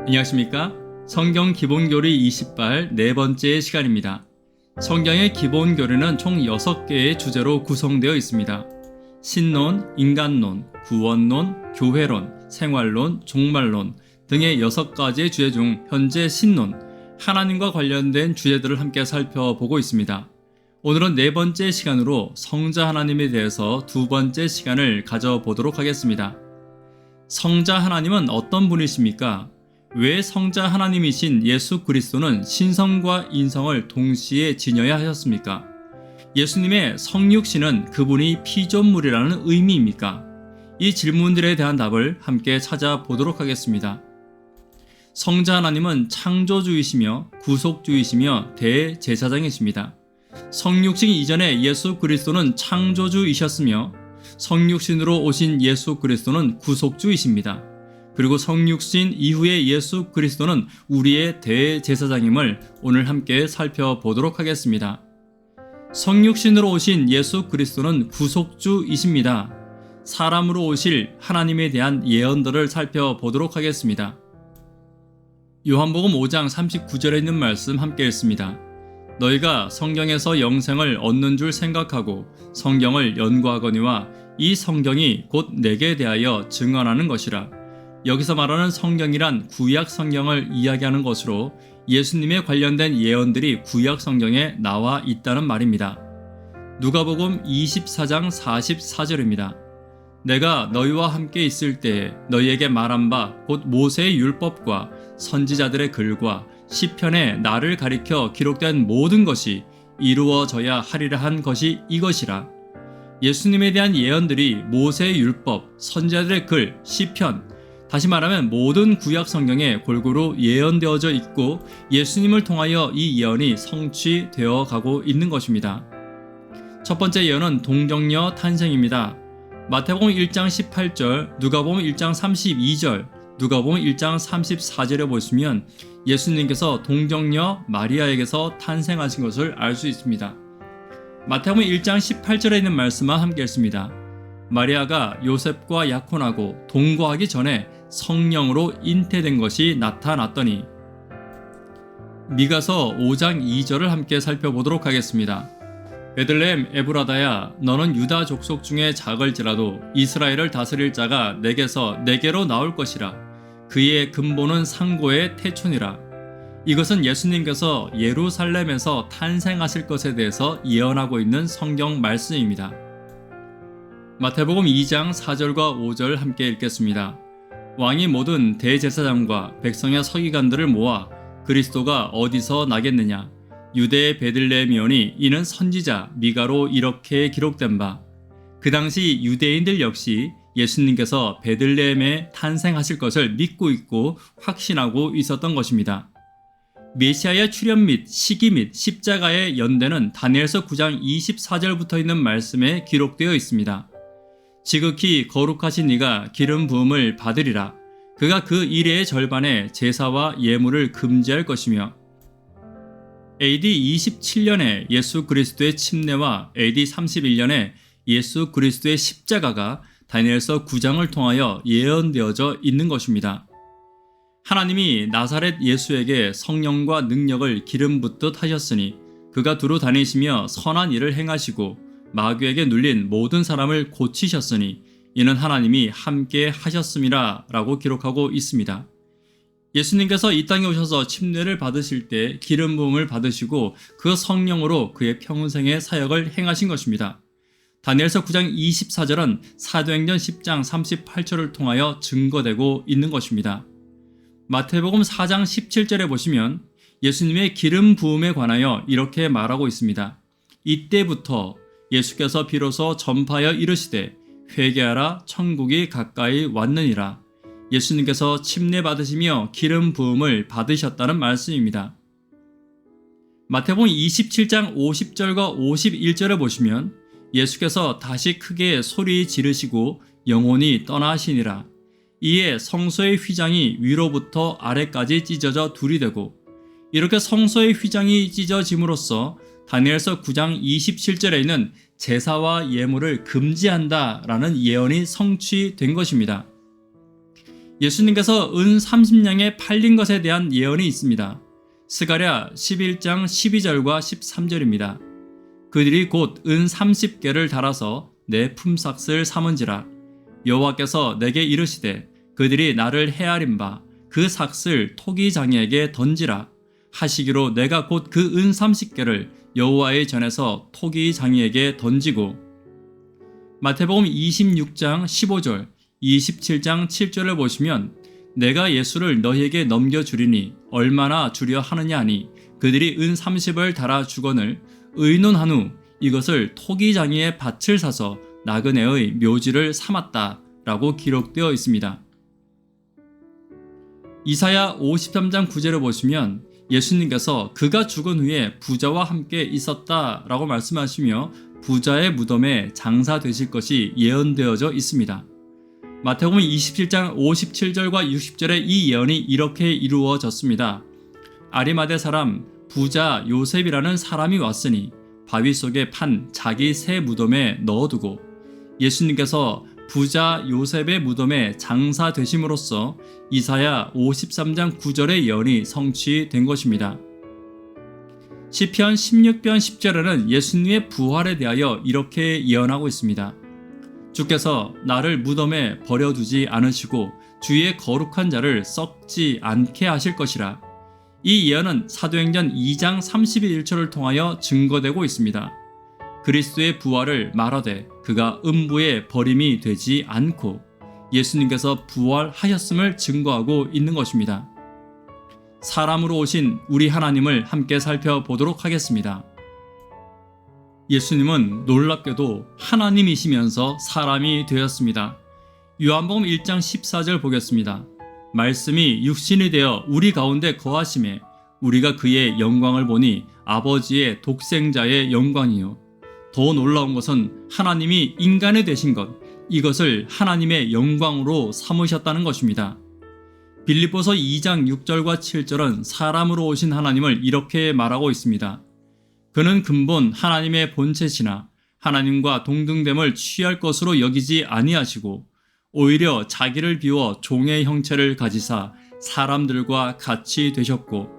안녕하십니까? 성경 기본교리 20발 네 번째 시간입니다. 성경의 기본교리는 총 6개의 주제로 구성되어 있습니다. 신론, 인간론, 구원론, 교회론, 생활론, 종말론 등의 6가지의 주제 중 현재 신론, 하나님과 관련된 주제들을 함께 살펴보고 있습니다. 오늘은 네 번째 시간으로 성자 하나님에 대해서 두 번째 시간을 가져보도록 하겠습니다. 성자 하나님은 어떤 분이십니까? 왜 성자 하나님이신 예수 그리스도는 신성과 인성을 동시에 지녀야 하셨습니까? 예수님의 성육신은 그분이 피조물이라는 의미입니까? 이 질문들에 대한 답을 함께 찾아보도록 하겠습니다. 성자 하나님은 창조주이시며 구속주이시며 대제사장이십니다. 성육신 이전에 예수 그리스도는 창조주이셨으며 성육신으로 오신 예수 그리스도는 구속주이십니다. 그리고 성육신 이후에 예수 그리스도는 우리의 대제사장임을 오늘 함께 살펴보도록 하겠습니다. 성육신으로 오신 예수 그리스도는 구속주이십니다. 사람으로 오실 하나님에 대한 예언들을 살펴보도록 하겠습니다. 요한복음 5장 39절에 있는 말씀 함께 읽습니다. 너희가 성경에서 영생을 얻는 줄 생각하고 성경을 연구하거니와 이 성경이 곧 내게 대하여 증언하는 것이라. 여기서 말하는 성경이란 구약 성경을 이야기하는 것으로 예수님에 관련된 예언들이 구약 성경에 나와 있다는 말입니다. 누가복음 24장 44절입니다. 내가 너희와 함께 있을 때에 너희에게 말한 바 곧 모세의 율법과 선지자들의 글과 시편에 나를 가리켜 기록된 모든 것이 이루어져야 하리라 한 것이 이것이라. 예수님에 대한 예언들이 모세의 율법, 선지자들의 글, 시편, 다시 말하면 모든 구약 성경에 골고루 예언되어져 있고 예수님을 통하여 이 예언이 성취되어 가고 있는 것입니다. 첫 번째 예언은 동정녀 탄생입니다. 마태복음 1장 18절, 누가복음 1장 32절, 누가복음 1장 34절에 보시면 예수님께서 동정녀 마리아에게서 탄생하신 것을 알 수 있습니다. 마태복음 1장 18절에 있는 말씀만 함께 읽습니다. 마리아가 요셉과 약혼하고 동거하기 전에 성령으로 잉태된 것이 나타났더니. 미가서 5장 2절을 함께 살펴보도록 하겠습니다. 베들레헴 에브라다야 너는 유다 족속 중에 작을지라도 이스라엘을 다스릴 자가 내게로 나올 것이라. 그의 근본은 상고의 태촌이라. 이것은 예수님께서 예루살렘에서 탄생하실 것에 대해서 예언하고 있는 성경 말씀입니다. 마태복음 2장 4절과 5절 함께 읽겠습니다. 왕이 모든 대제사장과 백성의 서기관들을 모아 그리스도가 어디서 나겠느냐? 유대의 베들레헴이오니 이는 선지자 미가로 이렇게 기록된 바. 그 당시 유대인들 역시 예수님께서 베들레헴에 탄생하실 것을 믿고 있고 확신하고 있었던 것입니다. 메시아의 출현 및 시기 및 십자가의 연대는 다니엘서 9장 24절부터 있는 말씀에 기록되어 있습니다. 지극히 거룩하신 이가 기름 부음을 받으리라. 그가 그 일의 절반에 제사와 예물을 금지할 것이며. AD 27년에 예수 그리스도의 침례와 AD 31년에 예수 그리스도의 십자가가 다니엘서 9장을 통하여 예언되어져 있는 것입니다. 하나님이 나사렛 예수에게 성령과 능력을 기름 붓듯 하셨으니 그가 두루 다니시며 선한 일을 행하시고 마귀에게 눌린 모든 사람을 고치셨으니 이는 하나님이 함께 하셨음이라 라고 기록하고 있습니다. 예수님께서 이 땅에 오셔서 침례를 받으실 때 기름 부음을 받으시고 그 성령으로 그의 평생의 사역을 행하신 것입니다. 다니엘서 9장 24절은 사도행전 10장 38절을 통하여 증거되고 있는 것입니다. 마태복음 4장 17절에 보시면 예수님의 기름 부음에 관하여 이렇게 말하고 있습니다. 이때부터 예수께서 비로소 전파하여 이르시되 회개하라 천국이 가까이 왔느니라. 예수님께서 침례 받으시며 기름 부음을 받으셨다는 말씀입니다. 마태복음 27장 50절과 51절에 보시면 예수께서 다시 크게 소리 지르시고 영혼이 떠나시니라. 이에 성소의 휘장이 위로부터 아래까지 찢어져 둘이 되고, 이렇게 성소의 휘장이 찢어짐으로써 다니엘서 9장 27절에 있는 제사와 예물을 금지한다라는 예언이 성취된 것입니다. 예수님께서 은 30냥에 팔린 것에 대한 예언이 있습니다. 스가랴 11장 12절과 13절입니다. 그들이 곧 은 30개를 달아서 내 품삯을 삼은지라. 여호와께서 내게 이르시되 그들이 나를 헤아린 바 그 삭을 토기장이에게 던지라 하시기로 내가 곧 그 은 30개를 여호와의 전에서 토기장이에게 던지고. 마태복음 26장 15절, 27장 7절을 보시면 내가 예수를 너희에게 넘겨주리니 얼마나 주려 하느냐 하니 그들이 은 30을 달아 주거늘 의논한 후 이것을 토기장이의 밭을 사서 나그네의 묘지를 삼았다 라고 기록되어 있습니다. 이사야 53장 9절을 보시면 예수님께서 그가 죽은 후에 부자와 함께 있었다 라고 말씀하시며 부자의 무덤에 장사되실 것이 예언되어져 있습니다. 마태복음 27장 57절과 60절에 이 예언이 이렇게 이루어졌습니다. 아리마대 사람 부자 요셉이라는 사람이 왔으니 바위 속에 판 자기 새 무덤에 넣어두고. 예수님께서 부자 요셉의 무덤에 장사되심으로써 이사야 53장 9절의 예언이 성취된 것입니다. 시편 16편 10절에는 예수님의 부활에 대하여 이렇게 예언하고 있습니다. 주께서 나를 무덤에 버려두지 않으시고 주의 거룩한 자를 썩지 않게 하실 것이라. 이 예언은 사도행전 2장 31절을 통하여 증거되고 있습니다. 그리스도의 부활을 말하되 그가 음부에 버림이 되지 않고 예수님께서 부활하셨음을 증거하고 있는 것입니다. 사람으로 오신 우리 하나님을 함께 살펴보도록 하겠습니다. 예수님은 놀랍게도 하나님이시면서 사람이 되었습니다. 요한복음 1장 14절 보겠습니다. 말씀이 육신이 되어 우리 가운데 거하심에 우리가 그의 영광을 보니 아버지의 독생자의 영광이요. 더 놀라운 것은 하나님이 인간이 되신 것, 이것을 하나님의 영광으로 삼으셨다는 것입니다. 빌립보서 2장 6절과 7절은 사람으로 오신 하나님을 이렇게 말하고 있습니다. 그는 근본 하나님의 본체시나 하나님과 동등됨을 취할 것으로 여기지 아니하시고 오히려 자기를 비워 종의 형체를 가지사 사람들과 같이 되셨고.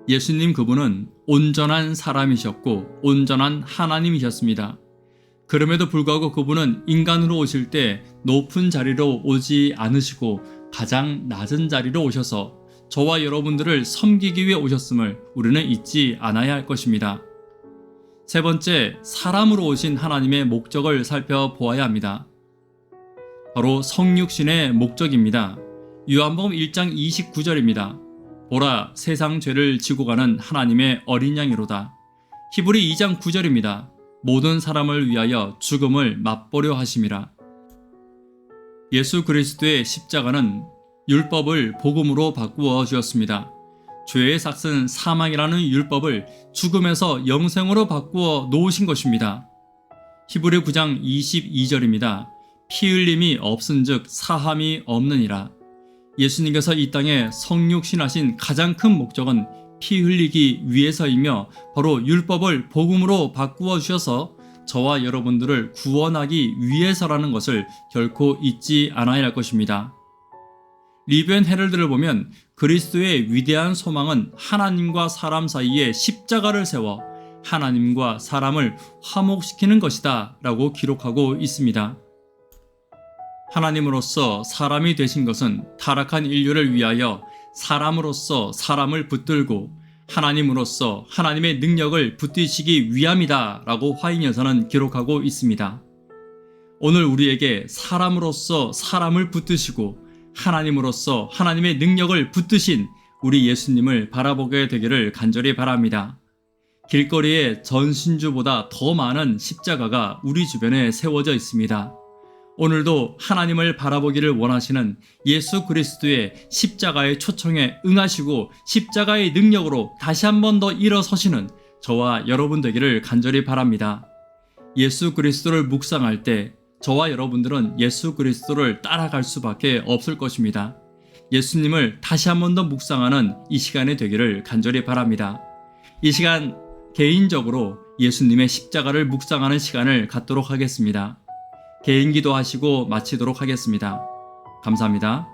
예수님 그분은 온전한 사람이셨고 온전한 하나님이셨습니다. 그럼에도 불구하고 그분은 인간으로 오실 때 높은 자리로 오지 않으시고 가장 낮은 자리로 오셔서 저와 여러분들을 섬기기 위해 오셨음을 우리는 잊지 않아야 할 것입니다. 세 번째, 사람으로 오신 하나님의 목적을 살펴보아야 합니다. 바로 성육신의 목적입니다. 요한복음 1장 29절입니다. 보라, 세상 죄를 지고 가는 하나님의 어린 양이로다. 히브리 2장 9절입니다. 모든 사람을 위하여 죽음을 맛보려 하심이라. 예수 그리스도의 십자가는 율법을 복음으로 바꾸어 주었습니다. 죄의 삭은 사망이라는 율법을 죽음에서 영생으로 바꾸어 놓으신 것입니다. 히브리 9장 22절입니다. 피 흘림이 없은즉 사함이 없느니라. 예수님께서 이 땅에 성육신하신 가장 큰 목적은 피 흘리기 위해서이며 바로 율법을 복음으로 바꾸어 주셔서 저와 여러분들을 구원하기 위해서라는 것을 결코 잊지 않아야 할 것입니다. 리뷰 앤 헤럴드를 보면 그리스도의 위대한 소망은 하나님과 사람 사이에 십자가를 세워 하나님과 사람을 화목시키는 것이다 라고 기록하고 있습니다. 하나님으로서 사람이 되신 것은 타락한 인류를 위하여 사람으로서 사람을 붙들고 하나님으로서 하나님의 능력을 붙드시기 위함이다 라고 화인여서는 기록하고 있습니다. 오늘 우리에게 사람으로서 사람을 붙드시고 하나님으로서 하나님의 능력을 붙드신 우리 예수님을 바라보게 되기를 간절히 바랍니다. 길거리에 전신주보다 더 많은 십자가가 우리 주변에 세워져 있습니다. 오늘도 하나님을 바라보기를 원하시는 예수 그리스도의 십자가의 초청에 응하시고 십자가의 능력으로 다시 한 번 더 일어서시는 저와 여러분 되기를 간절히 바랍니다. 예수 그리스도를 묵상할 때 저와 여러분들은 예수 그리스도를 따라갈 수밖에 없을 것입니다. 예수님을 다시 한 번 더 묵상하는 이 시간이 되기를 간절히 바랍니다. 이 시간 개인적으로 예수님의 십자가를 묵상하는 시간을 갖도록 하겠습니다. 개인 기도하시고 마치도록 하겠습니다. 감사합니다.